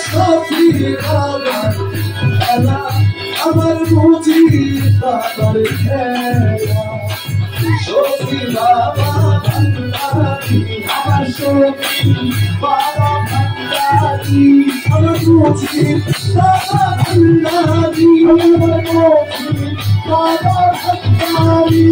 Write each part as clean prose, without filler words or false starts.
সখী খেলা আমার বুঝি বাবার খেলা সখী বাবা ভান্ডারি আমার সখী বাবা ভান্ডারি আমার বুঝি বাবা ভান্ডারি আমার বুঝি বাবা ভান্ডারি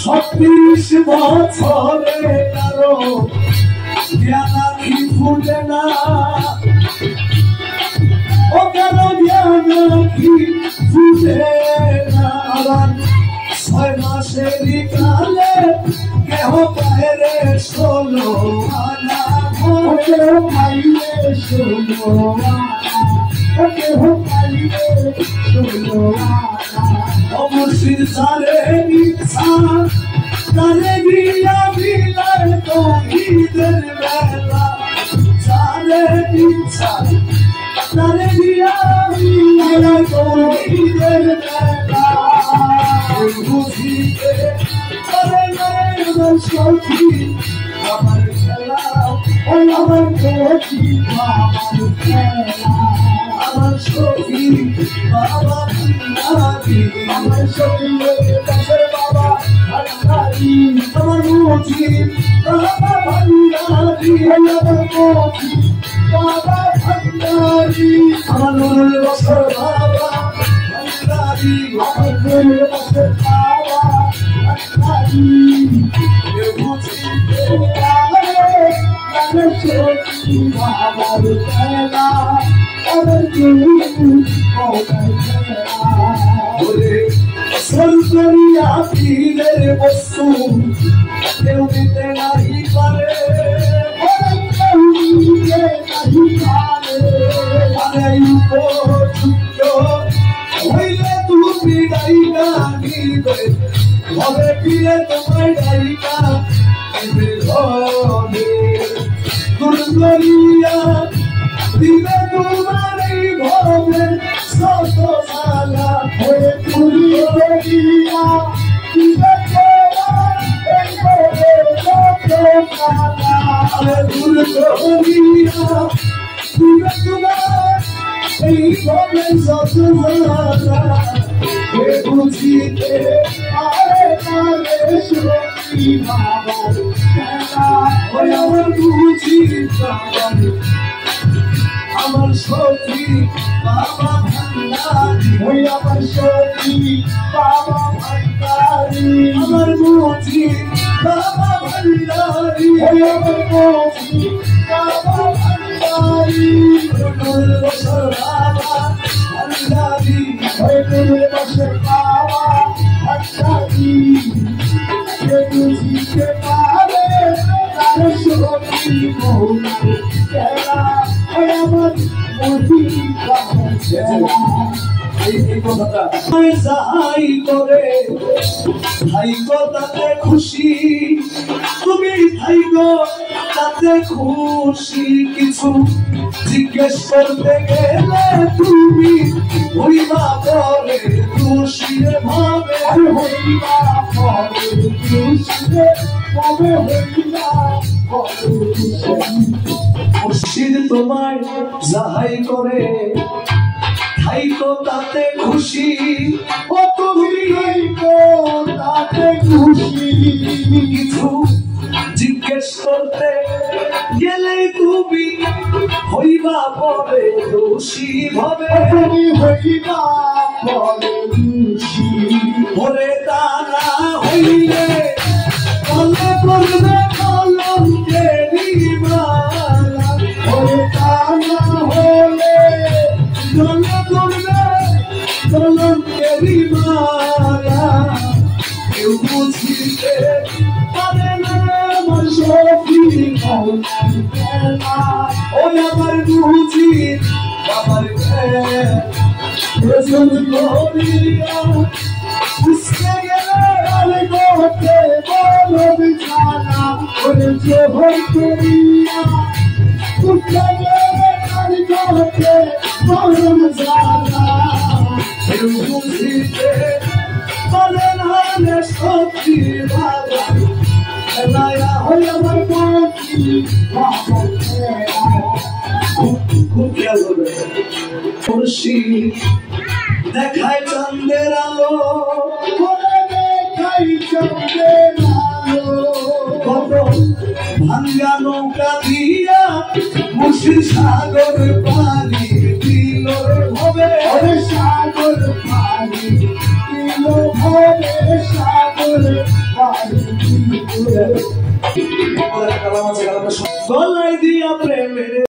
ছত্রিশ বছরে কারো জ্ঞানাখি ফুটে না ও কারো জ্ঞানাখি ফুটে না আবার 6 মাসেরই কালে কেহ পায়রে 16 আনা কেহ পাইলে 16 আনা কেহ পাইলে 16 আনা অমুর্শিদ সারে ইচ্ছা তারে দিয়া বিলার তৌহিদের বেলা সারে ইচ্ছা তারে দিয়া বিলার তৌহিদের বেলা বুঝিতে পারে না আমার সখী আমার খেলা ও আমার সখী আমার খেলা আমার সখী বাবা ভান্ডারি আমার সখী বাবা ভান্ডারি আমার মুখী বাবা ভান্ডারি আমার মুখী বাবা ভান্ডারি আমার নুরুল বছর বাবা ভান্ডারি আমার নুরুল বছর বাবা ভান্ডারি বুঝিতে পারে আমার সখী বাবার খেলা সরকারিয়া পীরের বস্তু কেউ দিতে নাহি পারে উপযুক্ত হইলে তুমি গাইকা নিবে হবে পীরে তোমায় গাইকা নিবে ঘরে দুর্গরিয়া দিবে তোমার এই ভবে শত সালা হয়ে পুরিয়ে দিয়া দিবে তোমার এই ভবে শত সালা দুর্গরিয়া দিবে তোমার এই ভবে শত সালা হে বুঝিতে আরে কালে সখী বাবার খেলা ওই আমার বুঝি আমার সখী বাবা ভান্ডারি ওই আমার সখী বাবা ভান্ডারি আমার মুখী বাবা ভান্ডারি ওই আমার মুখী বাবা ভান্ডারি নুরুল বছর বাবা ভান্ডারি ওই নুরুল বছর বাবা ভান্ডারি বুঝিতে পারে তার সখী মৌলার খেলা আমার মতি বাবার খেলা যাই করে থাইকো তাতে খুশি তুমি থাইকো তাতে খুশি কিছু জিজ্ঞেস করতে গেলে তুমি হইবা পরে খুশিরে ভাবে হইবা পরে খুশিরে ভাবে হইবা পরে মুর্শিদ তোমায় যাহাই করে থাইকো তাতে খুশি ও তুমি থাইকো তাতে খুশি কিছু জিজ্ঞেস করতে গেলে তুমি হইবা পরে দোষী ভাবে তুমি হইবা পরে দোষী ওরে তা না হইলে কলে করবে কলঙ্কেরি মালা ওরে তা না হলে কলে করবে কলঙ্কেরি মালা কেউ বুঝিতে পারে না আমার সখী মৌলার খেলা ওই আমার বুঝি বাবার খেলা বুঝতে গেলে আরে গোতে বলো বিছানা ওরে যে ভয় করিয়া বুঝতে গেলে আরে গোতে বলো বিছানা দেখায় চন্দ্রের আলো, দেখাই চন্দ্রের আলো, কত ভাঙ্গা নৌকা দিয়া মুর্শিদ সাগর পানি দিল হবে, সাগর পানি দিল হবে, সাগর পানি দিল। গলায় দিয়া প্রেমের